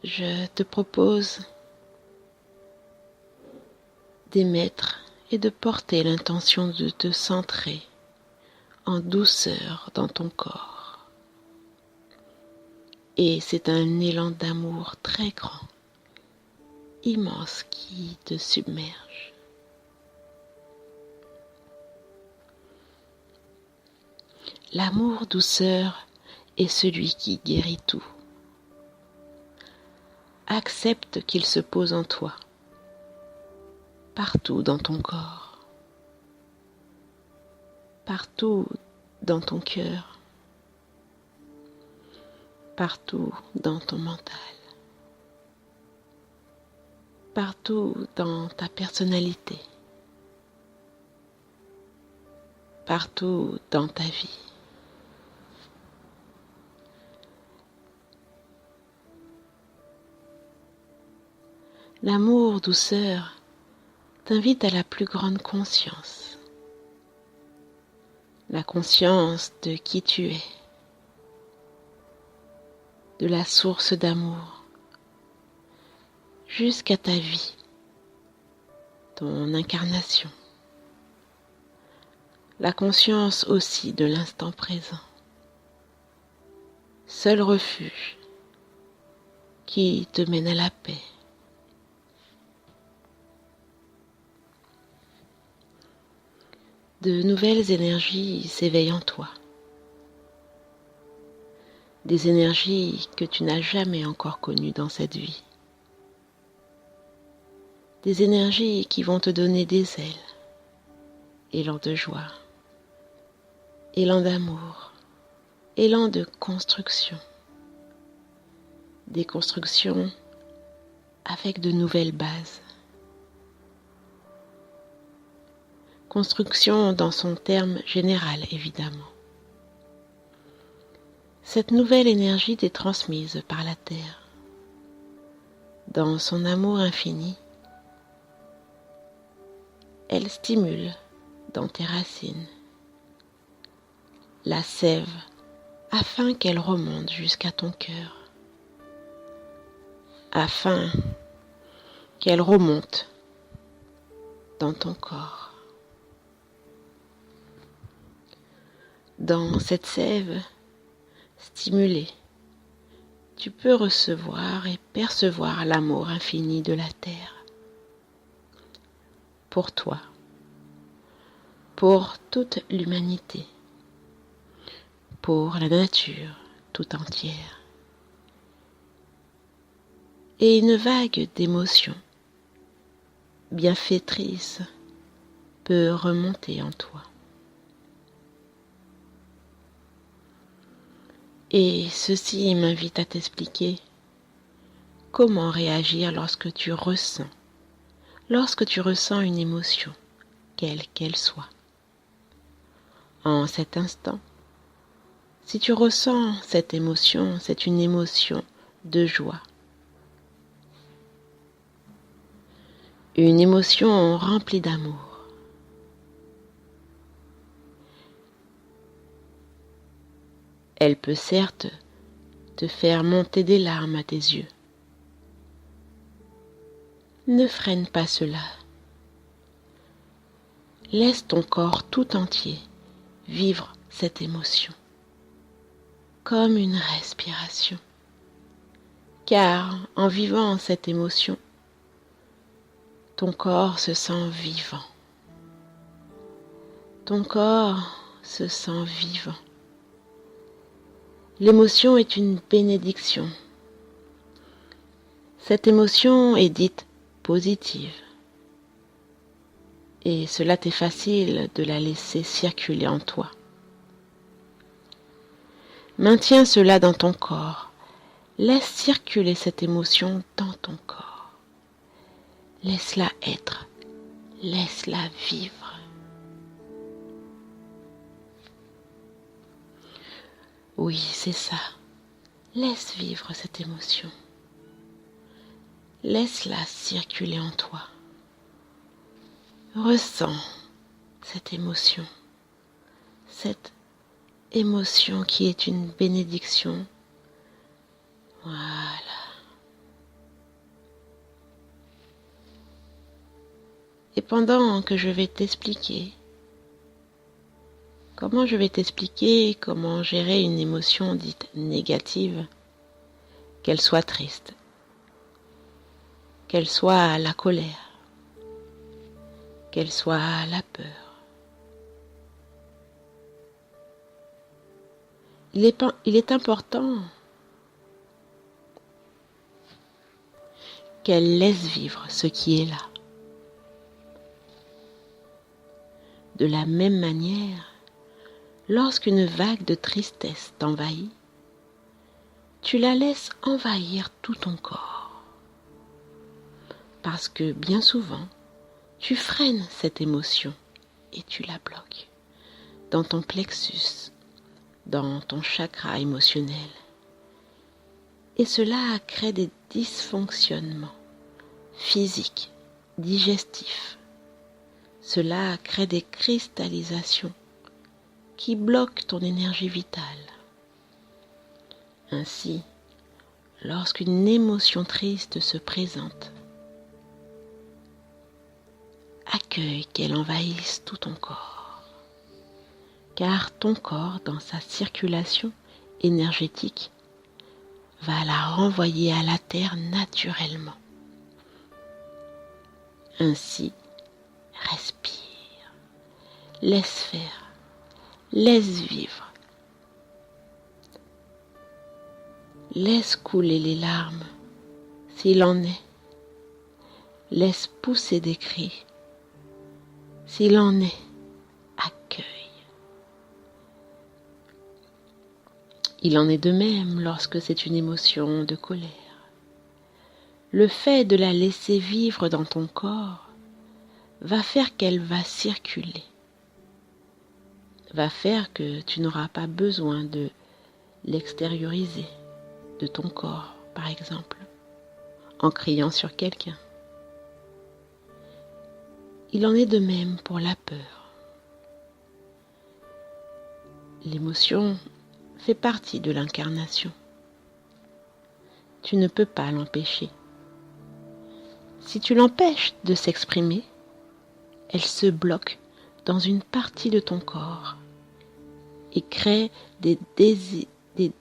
je te propose d'émettre et de porter l'intention de te centrer en douceur dans ton corps. Et c'est un élan d'amour très grand, immense qui te submerge. L'amour douceur est celui qui guérit tout. Accepte qu'il se pose en toi, partout dans ton corps, partout dans ton cœur, partout dans ton mental, partout dans ta personnalité, partout dans ta vie. L'amour douceur t'invite à la plus grande conscience, la conscience de qui tu es, de la source d'amour, jusqu'à ta vie, ton incarnation, la conscience aussi de l'instant présent, seul refuge qui te mène à la paix. De nouvelles énergies s'éveillent en toi. Des énergies que tu n'as jamais encore connues dans cette vie. Des énergies qui vont te donner des ailes, élan de joie, élan d'amour, élan de construction. Des constructions avec de nouvelles bases. Construction dans son terme général, évidemment. Cette nouvelle énergie t'est transmise par la Terre. Dans son amour infini, elle stimule dans tes racines la sève afin qu'elle remonte jusqu'à ton cœur, afin qu'elle remonte dans ton corps. Dans cette sève stimulée, tu peux recevoir et percevoir l'amour infini de la Terre pour toi, pour toute l'humanité, pour la nature tout entière. Et une vague d'émotions bienfaitrices peut remonter en toi. Et ceci m'invite à t'expliquer comment réagir lorsque tu ressens une émotion, quelle qu'elle soit. En cet instant, si tu ressens cette émotion, c'est une émotion de joie. Une émotion remplie d'amour. Elle peut certes te faire monter des larmes à tes yeux. Ne freine pas cela. Laisse ton corps tout entier vivre cette émotion, comme une respiration. Car en vivant cette émotion, ton corps se sent vivant. Ton corps se sent vivant. L'émotion est une bénédiction. Cette émotion est dite positive. Et cela t'est facile de la laisser circuler en toi. Maintiens cela dans ton corps. Laisse circuler cette émotion dans ton corps. Laisse-la être. Laisse-la vivre. Oui, c'est ça. Laisse vivre cette émotion. Laisse-la circuler en toi. Ressens cette émotion qui est une bénédiction. Voilà. Et pendant que je vais t'expliquer comment gérer une émotion dite négative, qu'elle soit triste, qu'elle soit la colère, qu'elle soit la peur. Il est important qu'elle laisse vivre ce qui est là. De la même manière, lorsqu'une vague de tristesse t'envahit, tu la laisses envahir tout ton corps. Parce que bien souvent, tu freines cette émotion et tu la bloques dans ton plexus, dans ton chakra émotionnel. Et cela crée des dysfonctionnements physiques, digestifs. Cela crée des cristallisations qui bloquent ton énergie vitale. Ainsi, lorsqu'une émotion triste se présente, accueille qu'elle envahisse tout ton corps. Car ton corps, dans sa circulation énergétique, va la renvoyer à la terre naturellement. Ainsi, respire, laisse faire, laisse vivre. Laisse couler les larmes, s'il en est. Laisse pousser des cris, s'il en est. Accueille. Il en est de même lorsque c'est une émotion de colère. Le fait de la laisser vivre dans ton corps va faire qu'elle va circuler, va faire que tu n'auras pas besoin de l'extérioriser de ton corps, par exemple, en criant sur quelqu'un. Il en est de même pour la peur. L'émotion fait partie de l'incarnation. Tu ne peux pas l'empêcher. Si tu l'empêches de s'exprimer, elle se bloque dans une partie de ton corps et crée des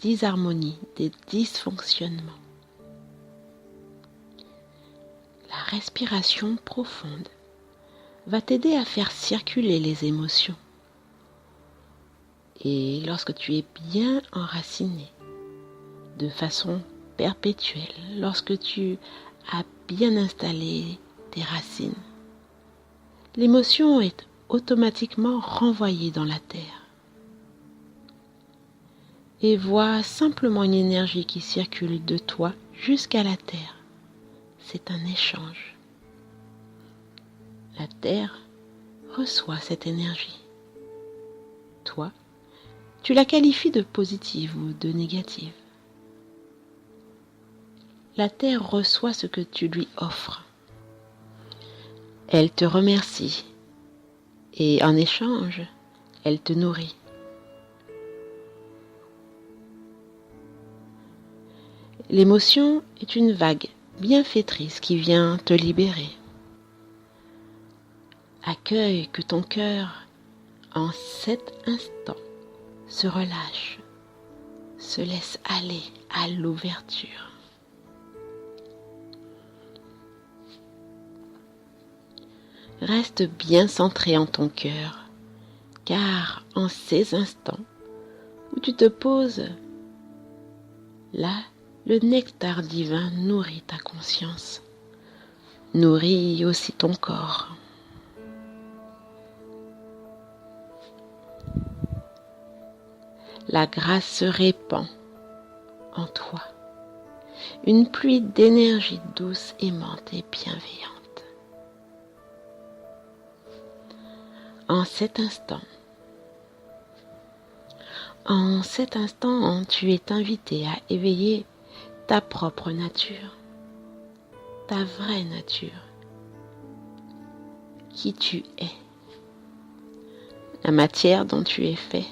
disharmonies, des dysfonctionnements. La respiration profonde va t'aider à faire circuler les émotions. Et lorsque tu es bien enraciné, de façon perpétuelle, lorsque tu as bien installé tes racines, l'émotion est automatiquement renvoyée dans la terre. Et vois simplement une énergie qui circule de toi jusqu'à la terre. C'est un échange. La terre reçoit cette énergie. Toi, tu la qualifies de positive ou de négative. La terre reçoit ce que tu lui offres. Elle te remercie et en échange, elle te nourrit. L'émotion est une vague bienfaitrice qui vient te libérer. Accueille que ton cœur, en cet instant, se relâche, se laisse aller à l'ouverture. Reste bien centré en ton cœur, car en ces instants où tu te poses, là, le nectar divin nourrit ta conscience, nourrit aussi ton corps. La grâce se répand en toi, une pluie d'énergie douce, aimante et bienveillante. En cet instant, tu es invité à éveiller ta propre nature, ta vraie nature, qui tu es, la matière dont tu es fait,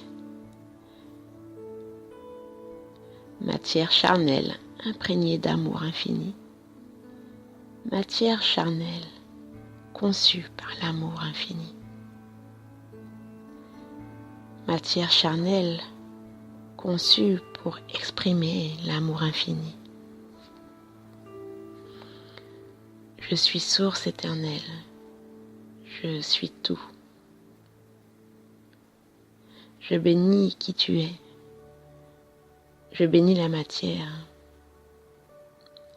matière charnelle imprégnée d'amour infini, matière charnelle conçue par l'amour infini. Matière charnelle conçue pour exprimer l'amour infini. Je suis source éternelle. Je suis tout. Je bénis qui tu es. Je bénis la matière.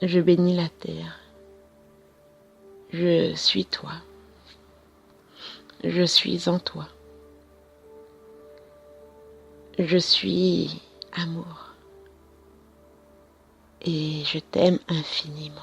Je bénis la terre. Je suis toi. Je suis en toi. Je suis amour. Et je t'aime infiniment.